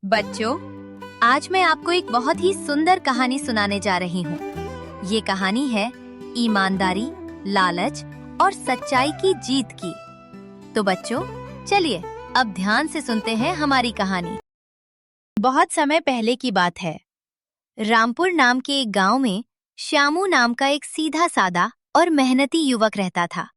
बच्चों, आज मैं आपको एक बहुत ही सुंदर कहानी सुनाने जा रही हूँ। ये कहानी है ईमानदारी, लालच और सच्चाई की जीत की। तो बच्चों, चलिए अब ध्यान से सुनते हैं हमारी कहानी। बहुत समय पहले की बात है। रामपुर नाम के एक गांव में श्यामू नाम का एक सीधा सादा और मेहनती युवक रहता था।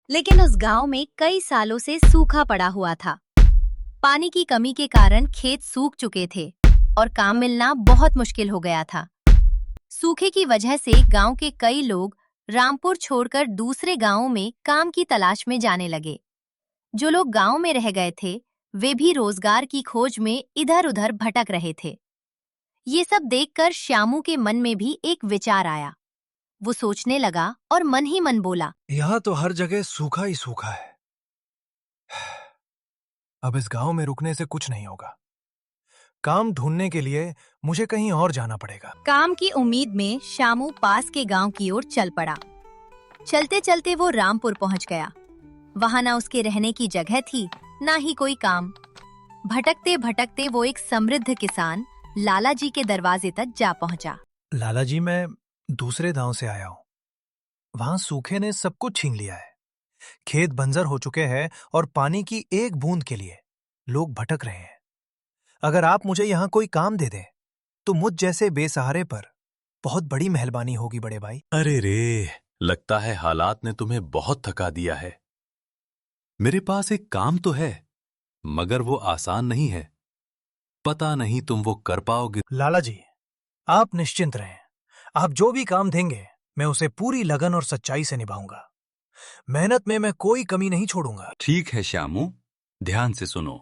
लेकिन उस गांव में कई सालों से सूखा पड़ा हुआ था। पानी की कमी के कारण खेत सूख चुके थे और काम मिलना बहुत मुश्किल हो गया था। सूखे की वजह से गांव के कई लोग रामपुर छोड़कर दूसरे गांवों में काम की तलाश में जाने लगे। जो लोग गांव में रह गए थे, वे भी रोजगार की खोज में इधर-उधर भटक रहे थे। ये सब देखकर श्यामू के मन में भी एक विचार आया। वो सोचने लगा और मन ही मन बोला, यहाँ तो हर जगह सूखा ही सूखा है। अब इस गांव में रुकने से कुछ नहीं होगा। काम ढूंढने के लिए मुझे कहीं और जाना पड़ेगा। काम की उम्मीद में श्यामू पास के गांव की ओर चल पड़ा। चलते चलते वो रामपुर पहुंच गया। वहां ना उसके रहने की जगह थी, ना ही कोई काम। भटकते भटकते वो एक समृद्ध किसान लाला जी के दरवाजे तक जा पहुंचा। लाला जी, मैं दूसरे गांव से आया हूँ। वहां सूखे ने सब कुछ छीन लिया है। खेत बंजर हो चुके हैं और पानी की एक बूंद के लिए लोग भटक रहे हैं। अगर आप मुझे यहाँ कोई काम दे दें, तो मुझ जैसे बेसहारे पर बहुत बड़ी मेहरबानी होगी बड़े भाई। अरे रे, लगता है हालात ने तुम्हें बहुत थका दिया है। मेरे पास एक काम तो है, मगर वो आसान नहीं है। पता नहीं तुम वो कर पाओगे। लाला जी, आप निश्चिंत रहें। आप जो भी काम देंगे, मैं उसे पूरी लगन और सच्चाई से निभाऊंगा। मेहनत में मैं कोई कमी नहीं छोड़ूंगा। ठीक है श्यामू, ध्यान से सुनो।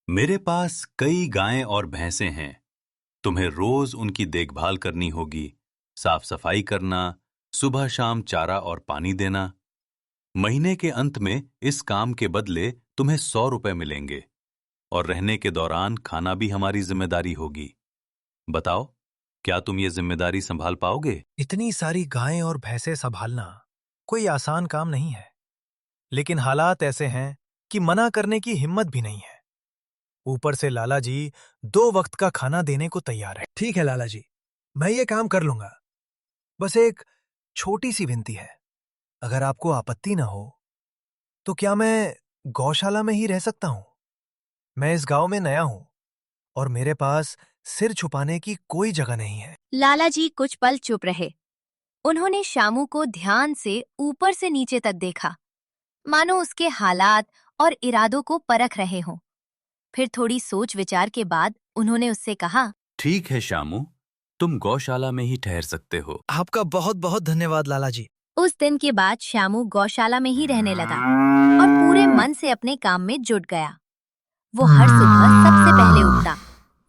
मेरे पास कई गायें और भैंसें हैं। तुम्हें रोज उनकी देखभाल करनी होगी, साफ सफाई करना, सुबह शाम चारा और पानी देना। महीने के अंत में इस काम के बदले तुम्हें 100 रुपए मिलेंगे और रहने के दौरान खाना भी हमारी जिम्मेदारी होगी। बताओ, क्या तुम ये जिम्मेदारी संभाल पाओगे? इतनी सारी गायें और भैंसें संभालना कोई आसान काम नहीं है, लेकिन हालात ऐसे हैं कि मना करने की हिम्मत भी नहीं है। ऊपर से लाला जी 2 वक्त का खाना देने को तैयार है। ठीक है लाला जी, मैं ये काम कर लूंगा। बस एक छोटी सी विनती है, अगर आपको आपत्ति ना हो, तो क्या मैं गौशाला में ही रह सकता हूं? मैं इस गांव में नया हूं और मेरे पास सिर छुपाने की कोई जगह नहीं है। लाला जी कुछ पल चुप रहे। उन्होंने श्यामू को ध्यान से ऊपर से नीचे तक देखा, मानो उसके हालात और इरादों को परख रहे हों। फिर थोड़ी सोच विचार के बाद उन्होंने उससे कहा, ठीक है श्यामू, तुम गौशाला में ही ठहर सकते हो। आपका बहुत बहुत धन्यवाद लाला जी। उस दिन के बाद श्यामू गौशाला में ही रहने लगा और पूरे मन से अपने काम में जुट गया। वो हर सुबह सबसे पहले उठता,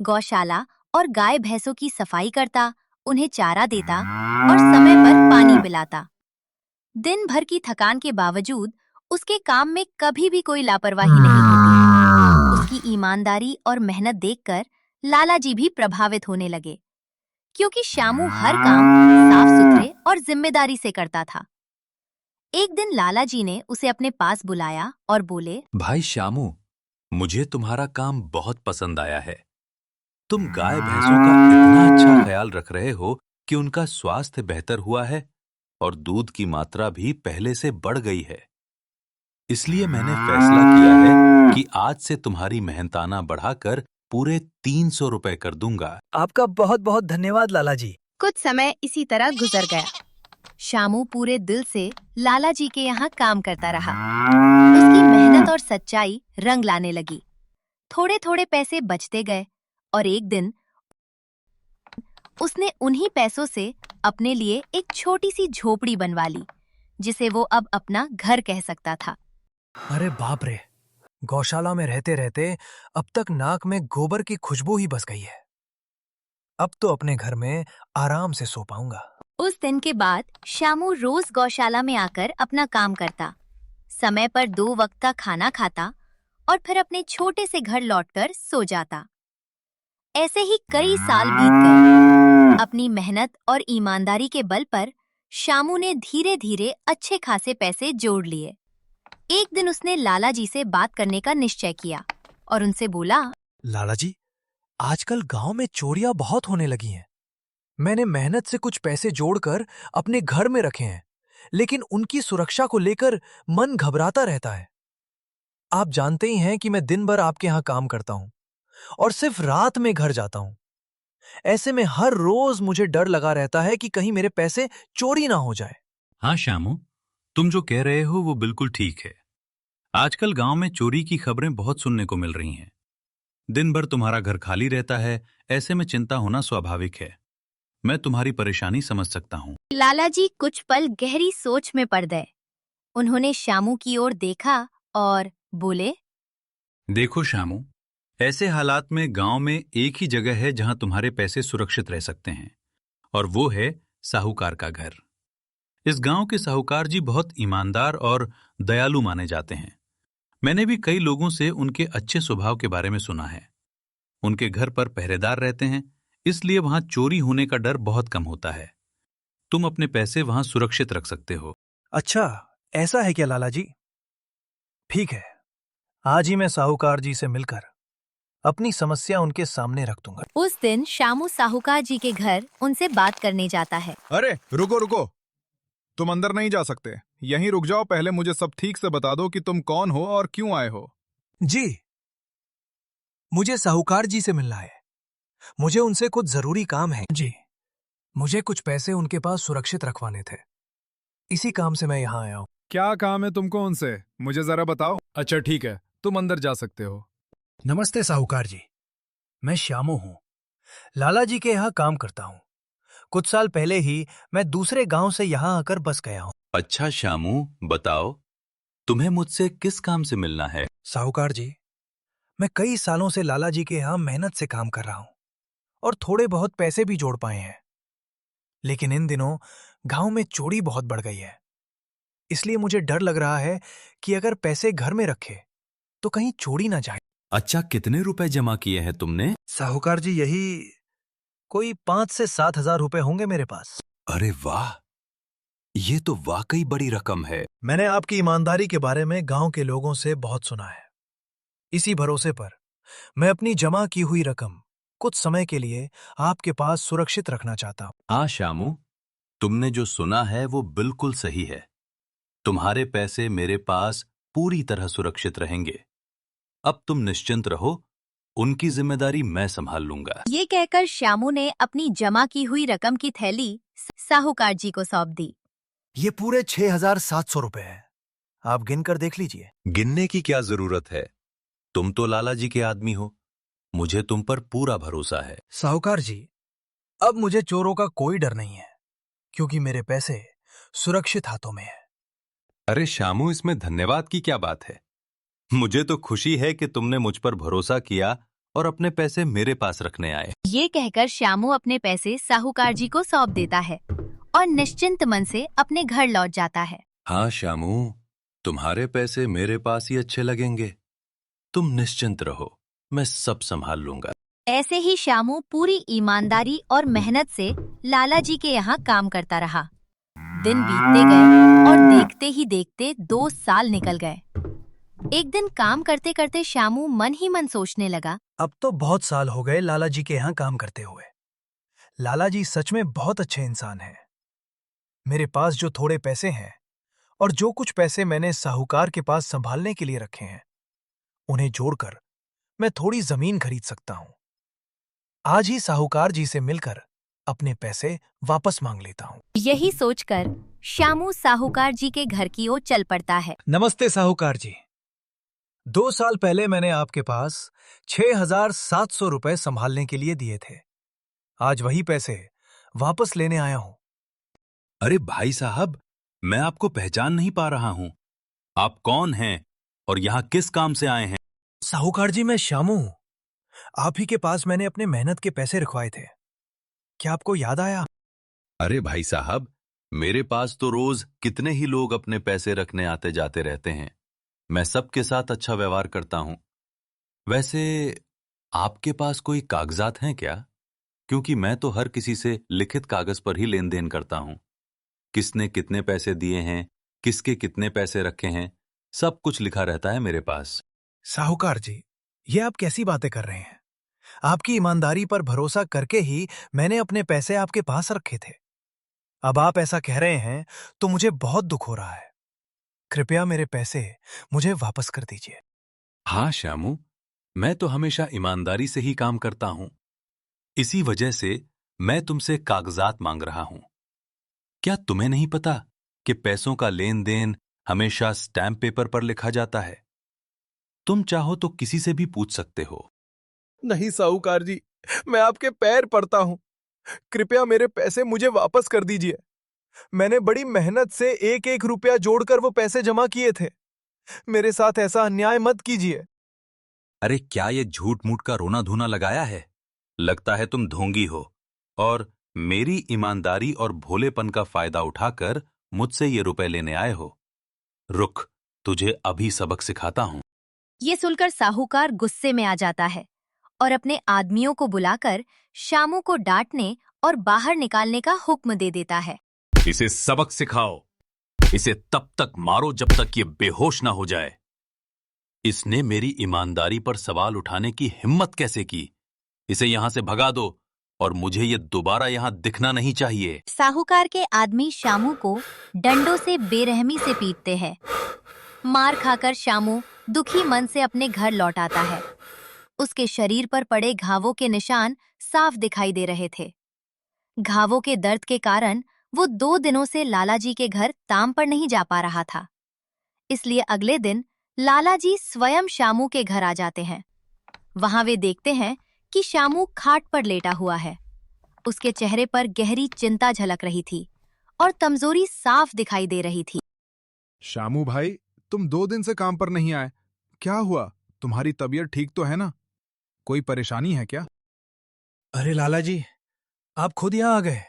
गौशाला और गाय भैंसों की सफाई करता, उन्हें चारा देता और समय पर पानी पिलाता। दिन भर की थकान के बावजूद उसके काम में कभी भी कोई लापरवाही नहीं होती। उसकी ईमानदारी और मेहनत देखकर लाला जी भी प्रभावित होने लगे, क्योंकि श्यामू हर काम साफ सुथरे और जिम्मेदारी से करता था। एक दिन लाला जी ने उसे अपने पास बुलाया और बोले, भाई श्यामू, मुझे तुम्हारा काम बहुत पसंद आया है। तुम गाय भैंसों का इतना अच्छा ख्याल रख रहे हो कि उनका स्वास्थ्य बेहतर हुआ है और दूध की मात्रा भी पहले से बढ़ गई है। इसलिए मैंने फैसला किया है कि आज से तुम्हारी मेहनताना बढ़ाकर पूरे 300 रुपए कर दूंगा। आपका बहुत बहुत धन्यवाद लाला जी। कुछ समय इसी तरह गुजर गया। श्यामू पूरे दिल से लाला जी के यहाँ काम करता रहा। उसकी मेहनत और सच्चाई रंग लाने लगी। थोड़े थोड़े पैसे बचते गए और एक दिन उसने उन्हीं पैसों से अपने लिए एक छोटी सी झोपड़ी बनवा ली, जिसे वो अब अपना घर कह सकता था। अरे बाप रे, गौशाला में रहते रहते अब तक नाक में गोबर की खुशबू ही बस गई है। अब तो अपने घर में आराम से सो पाऊंगा। उस दिन के बाद श्यामू रोज गौशाला में आकर अपना काम करता, समय पर 2 वक्त का खाना खाता और फिर अपने छोटे से घर लौटकर सो जाता। ऐसे ही कई साल बीत गए। अपनी मेहनत और ईमानदारी के बल पर श्यामू ने धीरे धीरे अच्छे खासे पैसे जोड़ लिए। एक दिन उसने लाला जी से बात करने का निश्चय किया और उनसे बोला, लाला जी, आजकल गांव में चोरियां बहुत होने लगी हैं। मैंने मेहनत से कुछ पैसे जोड़कर अपने घर में रखे हैं, लेकिन उनकी सुरक्षा को लेकर मन घबराता रहता है। आप जानते ही हैं कि मैं दिन भर आपके यहाँ काम करता हूँ और सिर्फ रात में घर जाता हूँ। ऐसे में हर रोज मुझे डर लगा रहता है कि कहीं मेरे पैसे चोरी ना हो जाए। हाँ श्यामू, तुम जो कह रहे हो वो बिल्कुल ठीक है। आजकल गांव में चोरी की खबरें बहुत सुनने को मिल रही हैं। दिन भर तुम्हारा घर खाली रहता है, ऐसे में चिंता होना स्वाभाविक है। मैं तुम्हारी परेशानी समझ सकता हूँ। लाला जी कुछ पल गहरी सोच में पड़ गए। उन्होंने श्यामू की ओर देखा और बोले, देखो श्यामू, ऐसे हालात में गांव में एक ही जगह है जहां तुम्हारे पैसे सुरक्षित रह सकते हैं, और वो है साहूकार का घर। इस गांव के साहूकार जी बहुत ईमानदार और दयालु माने जाते हैं। मैंने भी कई लोगों से उनके अच्छे स्वभाव के बारे में सुना है। उनके घर पर पहरेदार रहते हैं, इसलिए वहां चोरी होने का डर बहुत कम होता है। तुम अपने पैसे वहां सुरक्षित रख सकते हो। अच्छा, ऐसा है क्या लाला जी? ठीक है, आज ही मैं साहूकार जी से मिलकर अपनी समस्या उनके सामने रख दूंगा। उस दिन श्यामू साहूकार जी के घर उनसे बात करने जाता है। अरे रुको रुको, तुम अंदर नहीं जा सकते। यहीं रुक जाओ, पहले मुझे सब ठीक से बता दो कि तुम कौन हो और क्यों आए हो। जी, मुझे साहूकार जी से मिलना है। मुझे उनसे कुछ जरूरी काम है। जी, मुझे कुछ पैसे उनके पास सुरक्षित रखवाने थे। इसी काम से मैं यहाँ आया हूँ। क्या काम है तुमको उनसे, मुझे जरा बताओ। अच्छा ठीक है, तुम अंदर जा सकते हो। नमस्ते साहूकार जी, मैं श्यामू हूँ। लाला जी के यहाँ काम करता हूँ। कुछ साल पहले ही मैं दूसरे गांव से यहाँ आकर बस गया हूँ। अच्छा श्यामू, बताओ तुम्हें मुझसे किस काम से मिलना है? साहूकार जी, मैं कई सालों से लाला जी के यहाँ मेहनत से काम कर रहा हूँ और थोड़े बहुत पैसे भी जोड़ पाए हैं। लेकिन इन दिनों गांव में चोरी बहुत बढ़ गई है। इसलिए मुझे डर लग रहा है कि अगर पैसे घर में रखे तो कहीं चोरी ना जाए। अच्छा, कितने रुपए जमा किए हैं तुमने? साहूकार जी, यही कोई 5 से 7 हजार रुपए होंगे मेरे पास। अरे वाह, ये तो वाकई बड़ी रकम है। मैंने आपकी ईमानदारी के बारे में गांव के लोगों से बहुत सुना है। इसी भरोसे पर मैं अपनी जमा की हुई रकम कुछ समय के लिए आपके पास सुरक्षित रखना चाहता हूँ। हाँ श्यामू, तुमने जो सुना है वो बिल्कुल सही है। तुम्हारे पैसे मेरे पास पूरी तरह सुरक्षित रहेंगे। अब तुम निश्चिंत रहो, उनकी जिम्मेदारी मैं संभाल लूंगा। ये कहकर श्यामू ने अपनी जमा की हुई रकम की थैली साहूकार जी को सौंप दी। ये पूरे 6,700 रुपए हैं। आप गिनकर देख लीजिए। गिनने की क्या जरूरत है? तुम तो लाला जी के आदमी हो, मुझे तुम पर पूरा भरोसा है। साहूकार जी, अब मुझे चोरों का कोई डर नहीं है, क्योंकि मेरे पैसे सुरक्षित हाथों में हैं। अरे श्यामू, इसमें धन्यवाद की क्या बात है? मुझे तो खुशी है कि तुमने मुझ पर भरोसा किया और अपने पैसे मेरे पास रखने आए। ये कहकर श्यामू अपने पैसे साहूकार जी को सौंप देता है और निश्चिंत मन से अपने घर लौट जाता है। हाँ श्यामू, तुम्हारे पैसे मेरे पास ही अच्छे लगेंगे। तुम निश्चिंत रहो, मैं सब संभाल लूंगा। ऐसे ही श्यामू पूरी ईमानदारी और मेहनत से लाला जी के यहाँ काम करता रहा। दिन बीतते गए और देखते ही देखते 2 साल निकल गए। एक दिन काम करते करते श्यामू मन ही मन सोचने लगा, अब तो बहुत साल हो गए लाला जी के यहाँ काम करते हुए। लाला जी सच में बहुत अच्छे इंसान हैं। मेरे पास जो थोड़े पैसे हैं और जो कुछ पैसे मैंने साहूकार के पास संभालने के लिए रखे हैं, उन्हें जोड़कर मैं थोड़ी जमीन खरीद सकता हूँ। आज ही साहूकार जी से मिलकर अपने पैसे वापस मांग लेता हूँ। यही सोचकर श्यामू साहूकार जी के घर की ओर चल पड़ता है। नमस्ते साहूकार जी, 2 साल पहले मैंने आपके पास 6,700 रुपए संभालने के लिए दिए थे। आज वही पैसे वापस लेने आया हूँ। अरे भाई साहब, मैं आपको पहचान नहीं पा रहा हूँ। आप कौन हैं और यहाँ किस काम से आए हैं? साहूकार जी, मैं श्यामू हूँ। आप ही के पास मैंने अपने मेहनत के पैसे रखवाए थे। क्या आपको याद आया? अरे भाई साहब, मेरे पास तो रोज कितने ही लोग अपने पैसे रखने आते जाते रहते हैं। मैं सबके साथ अच्छा व्यवहार करता हूँ। वैसे आपके पास कोई कागजात हैं क्या? क्योंकि मैं तो हर किसी से लिखित कागज पर ही लेन देन करता हूँ। किसने कितने पैसे दिए हैं, किसके कितने पैसे रखे हैं, सब कुछ लिखा रहता है मेरे पास। साहूकार जी, ये आप कैसी बातें कर रहे हैं? आपकी ईमानदारी पर भरोसा करके ही मैंने अपने पैसे आपके पास रखे थे। अब आप ऐसा कह रहे हैं तो मुझे बहुत दुख हो रहा है। कृपया मेरे पैसे मुझे वापस कर दीजिए। हाँ श्यामू, मैं तो हमेशा ईमानदारी से ही काम करता हूं। इसी वजह से मैं तुमसे कागजात मांग रहा हूं। क्या तुम्हें नहीं पता कि पैसों का लेन देन हमेशा स्टैम्प पेपर पर लिखा जाता है? तुम चाहो तो किसी से भी पूछ सकते हो। नहीं साहूकार जी, मैं आपके पैर पड़ता हूं। कृपया मेरे पैसे मुझे वापस कर दीजिए। मैंने बड़ी मेहनत से एक एक रुपया जोड़कर वो पैसे जमा किए थे। मेरे साथ ऐसा अन्याय मत कीजिए। अरे क्या ये झूठ मूठ का रोना धोना लगाया है? लगता है तुम ढोंगी हो और मेरी ईमानदारी और भोलेपन का फायदा उठाकर मुझसे ये रुपए लेने आए हो। रुक, तुझे अभी सबक सिखाता हूं। ये सुनकर साहूकार गुस्से में आ जाता है और अपने आदमियों को बुलाकर शामू को डांटने और बाहर निकालने का हुक्म दे देता है। इसे सबक सिखाओ। इसे तब तक मारो जब तक ये बेहोश ना हो जाए। इसने मेरी ईमानदारी पर सवाल उठाने की हिम्मत कैसे की? इसे यहां से भगा दो और मुझे ये दोबारा यहां दिखना नहीं चाहिए। साहूकार के आदमी शामू को डंडों से बेरहमी से पीटते हैं। मार खाकर शामू दुखी मन से अपने घर लौट आता है। उसके शरीर पर पड़े घावों के निशान साफ दिखाई दे रहे थे। घावों के दर्द के कारण वो 2 दिनों से लालाजी के घर ताम पर नहीं जा पा रहा था। इसलिए अगले दिन लालाजी स्वयं शामू के घर आ जाते हैं। वहां वे देखते हैं कि शामू खाट पर लेटा हुआ है। उसके चेहरे पर गहरी चिंता झलक रही थी और कमजोरी साफ दिखाई दे रही थी। शामू भाई, तुम 2 दिन से काम पर नहीं आए। क्या हुआ? तुम्हारी तबीयत ठीक तो है ना? कोई परेशानी है क्या? अरे लाला जी, आप खुद यहाँ आ गए।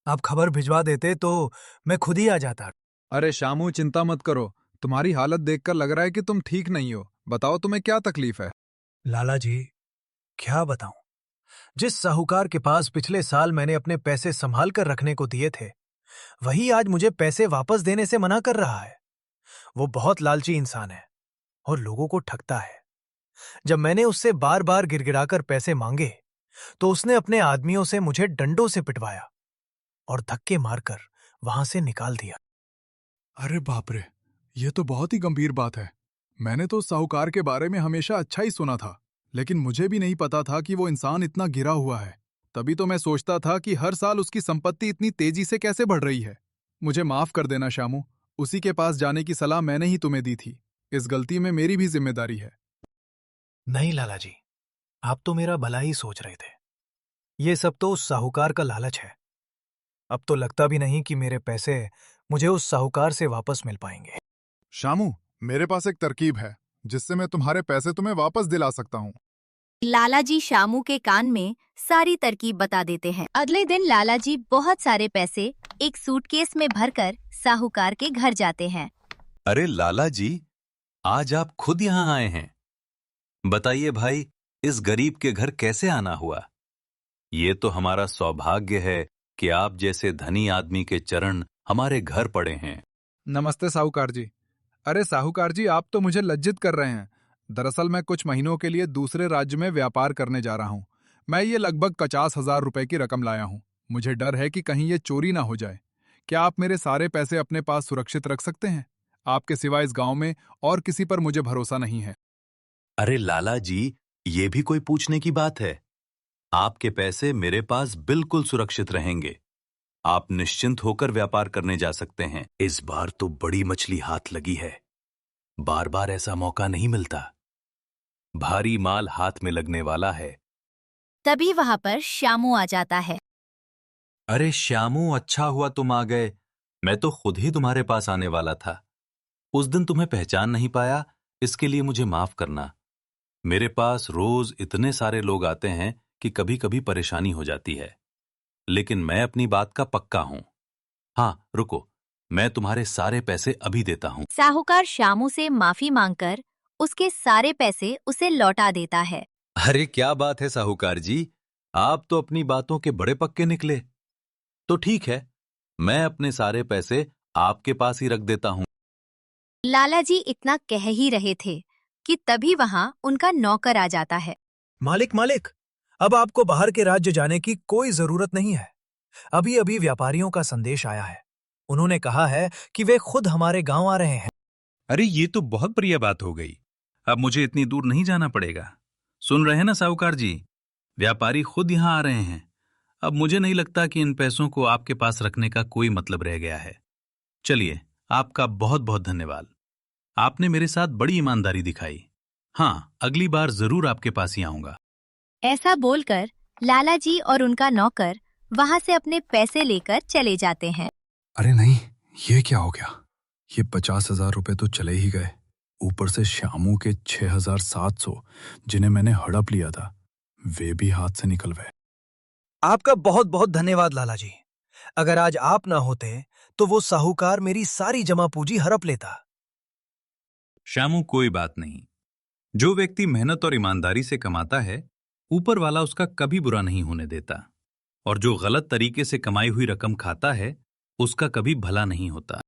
आप खबर भिजवा देते तो मैं खुद ही आ जाता। अरे शामू, चिंता मत करो। तुम्हारी हालत देखकर लग रहा है कि तुम ठीक नहीं हो। बताओ तुम्हें क्या तकलीफ है? लाला जी, क्या बताऊं? जिस साहूकार के पास पिछले साल मैंने अपने पैसे संभाल कर रखने को दिए थे, वही आज मुझे पैसे वापस देने से मना कर रहा है। वो बहुत लालची इंसान है और लोगों को ठगता है। जब मैंने उससे बार बार गिड़गिड़ाकर पैसे मांगे तो उसने अपने आदमियों से मुझे डंडों से पिटवाया और धक्के मारकर वहां से निकाल दिया। अरे बाप रे, ये तो बहुत ही गंभीर बात है। मैंने तो उस साहूकार के बारे में हमेशा अच्छा ही सुना था, लेकिन मुझे भी नहीं पता था कि वो इंसान इतना गिरा हुआ है। तभी तो मैं सोचता था कि हर साल उसकी संपत्ति इतनी तेजी से कैसे बढ़ रही है। मुझे माफ कर देना शामू, उसी के पास जाने की सलाह मैंने ही तुम्हें दी थी। इस गलती में मेरी भी जिम्मेदारी है। नहीं लाला जी, आप तो मेरा भला ही सोच रहे थे। ये सब तो उस साहूकार का लालच है। अब तो लगता भी नहीं कि मेरे पैसे मुझे उस साहूकार से वापस मिल पाएंगे। शामू, मेरे पास एक तरकीब है जिससे मैं तुम्हारे पैसे तुम्हें वापस दिला सकता हूँ। लालाजी शामू के कान में सारी तरकीब बता देते हैं। अगले दिन लालाजी बहुत सारे पैसे एक सूटकेस में भरकर साहूकार के घर जाते हैं। अरे लाला जी, आज आप खुद यहां आए हैं। बताइए भाई, इस गरीब के घर कैसे आना हुआ? ये तो हमारा सौभाग्य है कि आप जैसे धनी आदमी के चरण हमारे घर पड़े हैं। नमस्ते साहूकार जी। अरे साहूकार जी, आप तो मुझे लज्जित कर रहे हैं। दरअसल मैं कुछ महीनों के लिए दूसरे राज्य में व्यापार करने जा रहा हूँ। मैं ये लगभग 50,000 रुपए की रकम लाया हूँ। मुझे डर है कि कहीं ये चोरी ना हो जाए। क्या आप मेरे सारे पैसे अपने पास सुरक्षित रख सकते हैं? आपके सिवा इस गांव में और किसी पर मुझे भरोसा नहीं है। अरे लाला जी, ये भी कोई पूछने की बात है? आपके पैसे मेरे पास बिल्कुल सुरक्षित रहेंगे। आप निश्चिंत होकर व्यापार करने जा सकते हैं। इस बार तो बड़ी मछली हाथ लगी है। बार बार ऐसा मौका नहीं मिलता। भारी माल हाथ में लगने वाला है। तभी वहां पर शामू आ जाता है। अरे श्यामू, अच्छा हुआ तुम आ गए। मैं तो खुद ही तुम्हारे पास आने वाला था। उस दिन तुम्हें पहचान नहीं पाया, इसके लिए मुझे माफ करना। मेरे पास रोज इतने सारे लोग आते हैं कि कभी कभी परेशानी हो जाती है, लेकिन मैं अपनी बात का पक्का हूं। हाँ, रुको, मैं तुम्हारे सारे पैसे अभी देता हूं। साहूकार शामू से माफी मांगकर उसके सारे पैसे उसे लौटा देता है। अरे क्या बात है साहूकार जी, आप तो अपनी बातों के बड़े पक्के निकले। तो ठीक है, मैं अपने सारे पैसे आपके पास ही रख देता हूं। लालाजी इतना कह ही रहे थे कि तभी वहां उनका नौकर आ जाता है। मालिक मालिक, अब आपको बाहर के राज्य जाने की कोई जरूरत नहीं है। अभी अभी व्यापारियों का संदेश आया है। उन्होंने कहा है कि वे खुद हमारे गांव आ रहे हैं। अरे ये तो बहुत बढ़िया बात हो गई। अब मुझे इतनी दूर नहीं जाना पड़ेगा। सुन रहे हैं ना साहूकार जी, व्यापारी खुद यहाँ आ रहे हैं। अब मुझे नहीं लगता कि इन पैसों को आपके पास रखने का कोई मतलब रह गया है। चलिए, आपका बहुत बहुत धन्यवाद। आपने मेरे साथ बड़ी ईमानदारी दिखाई। हाँ, अगली बार जरूर आपके पास ही आऊंगा। ऐसा बोलकर लाला जी और उनका नौकर वहां से अपने पैसे लेकर चले जाते हैं। अरे नहीं, ये क्या हो गया? ये 50,000 रुपए तो चले ही गए। ऊपर से श्यामू के 6,700 जिन्हें मैंने हड़प लिया था, वे भी हाथ से निकल गए। आपका बहुत बहुत धन्यवाद लाला जी। अगर आज आप ना होते तो वो साहूकार मेरी सारी जमा पूंजी हड़प लेता। श्यामू, कोई बात नहीं। जो व्यक्ति मेहनत और ईमानदारी से कमाता है, ऊपर वाला उसका कभी बुरा नहीं होने देता। और जो गलत तरीके से कमाई हुई रकम खाता है, उसका कभी भला नहीं होता।